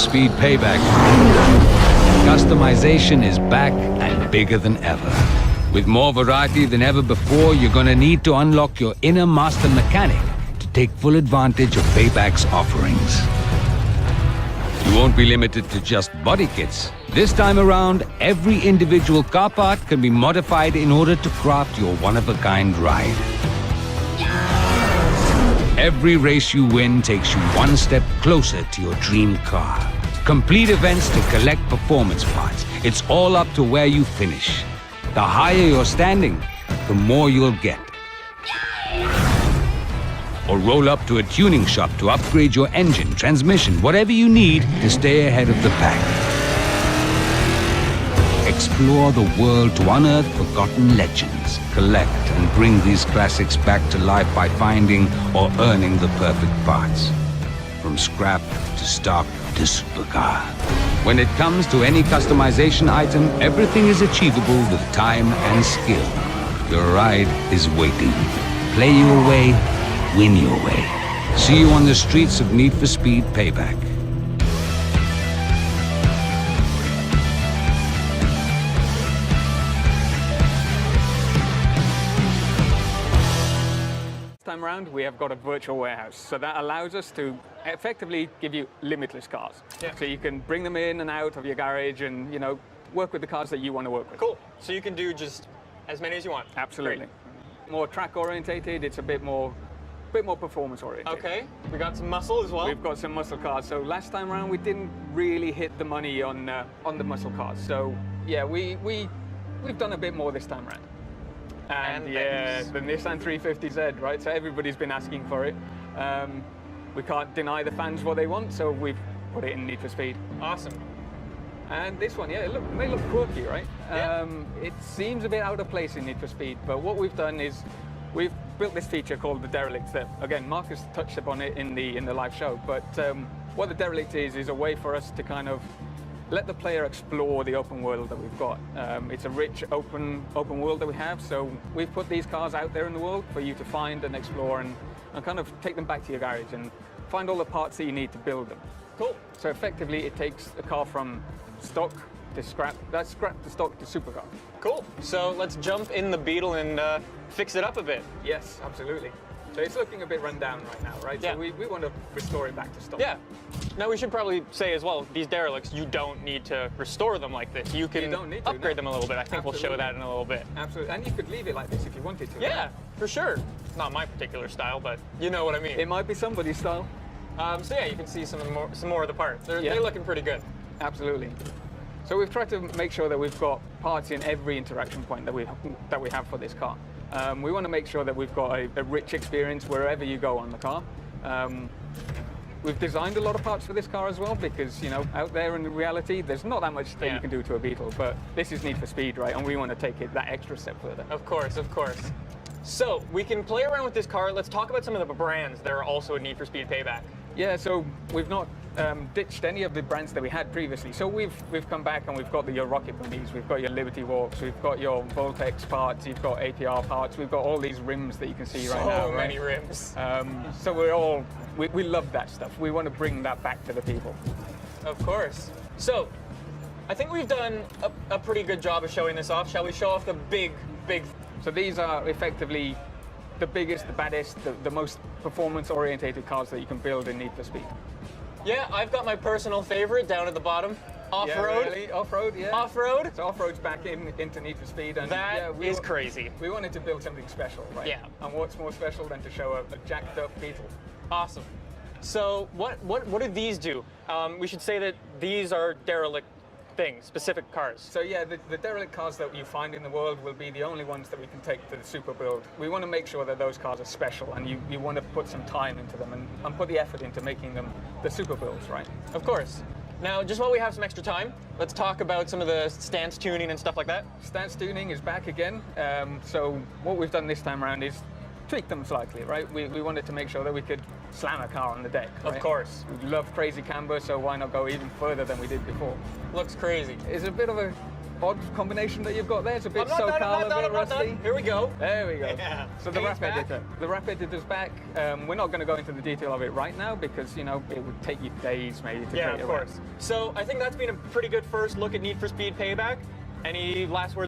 Speed Payback. Customization is back and bigger than ever. With more variety than ever before, you're gonna need to unlock your inner master mechanic to take full advantage of Payback's offerings. You won't be limited to just body kits. This time around, every individual car part can be modified in order to craft your one-of-a-kind ride. Every race you win takes you one step closer to your dream car. Complete events to collect performance parts. It's all up to where you finish. The higher you're standing, the more you'll get. Or roll up to a tuning shop to upgrade your engine, transmission, whatever you need to stay ahead of the pack. Explore the world to unearth forgotten legends. Collect and bring these classics back to life by finding or earning the perfect parts. From scrap to stock to supercar. When it comes to any customization item, everything is achievable with time and skill. Your ride is waiting. Play your way, win your way. See you on the streets of Need for Speed Payback. Time around, we have got a virtual warehouse, so that allows us to effectively give you limitless cars. Yeah. So you can bring them in and out of your garage and, you know, work with the cars that you want to work with. Cool. So you can do just as many as you want. Absolutely. Great. More track orientated, it's a bit more performance oriented. Okay, we got some muscle as well. We've got some muscle cars. So last time around we didn't really hit the money on the muscle cars. So yeah, we've done a bit more this time around. And yeah, the Nissan 350Z, right? So everybody's been asking for it. We can't deny the fans what they want, so we've put it in Need for Speed. Awesome. And this one, yeah, it may look quirky, right? Yeah. It seems a bit out of place in Need for Speed, but what we've done is we've built this feature called the Derelict that, again, Marcus touched upon it in the live show, but what the Derelict is a way for us to kind of let the player explore the open world that we've got. It's a rich open world that we have, so we've put these cars out there in the world for you to find and explore and kind of take them back to your garage and find all the parts that you need to build them. Cool. So effectively it takes a car from stock to scrap, that's scrap to stock to supercar. Cool. So let's jump in the Beetle and fix it up a bit. Yes, absolutely. So it's looking a bit run down right now, right? Yeah. So we want to restore it back to stock. Yeah. Now we should probably say as well, these derelicts, you don't need to restore them like this. You can upgrade them a little bit. I think we'll show that in a little bit. Absolutely. And you could leave it like this if you wanted to. Yeah, for sure. Not my particular style, but you know what I mean. It might be somebody's style. So yeah, you can see some more of the parts. They're looking pretty good. Absolutely. So we've tried to make sure that we've got parts in every interaction point that we have for this car. We want to make sure that we've got a rich experience wherever you go on the car. We've designed a lot of parts for this car as well because, you know, out there in reality, there's not that much that you can do to a Beetle, but this is Need for Speed, right? And we want to take it that extra step further. Of course, of course. So we can play around with this car. Let's talk about some of the brands that are also a Need for Speed Payback. Yeah, so we've not ditched any of the brands that we had previously. So we've come back and we've got your Rocket Bunnies, we've got your Liberty Walks, we've got your Voltex parts, you've got APR parts, we've got all these rims that you can see right now. So many rims. So we love that stuff. We want to bring that back to the people. Of course. So I think we've done a pretty good job of showing this off. Shall we show off the big? So these are effectively the biggest, the baddest, the most performance-orientated cars that you can build in Need for Speed. Yeah, I've got my personal favorite down at the bottom. Off-road. Yeah, really? Off-road, yeah. Off-road. So off-road's back into Need for Speed. And that is crazy. We wanted to build something special, right? Yeah. And what's more special than to show a jacked-up Beetle? Awesome. So what do these do? We should say that these are derelict things, specific cars. So yeah, the derelict cars that you find in the world will be the only ones that we can take to the super build. We want to make sure that those cars are special, and you want to put some time into them and put the effort into making them the super builds, right? Of course. Now, just while we have some extra time, let's talk about some of the stance tuning and stuff like that. Stance tuning is back again. So what we've done this time around is tweak them slightly, right? We wanted to make sure that we could slam a car on the deck, right? Of course. We love crazy camber, so why not go even further than we did before? Looks crazy. It's a bit of a odd combination that you've got there. It's a bit I'm not SoCal, a bit rusty. Here we go. There we go. Yeah. So the wrap editor. The wrap editor's back. We're not going to go into the detail of it right now because, you know, it would take you days maybe to create of a course. So I think that's been a pretty good first look at Need for Speed Payback. Any last words?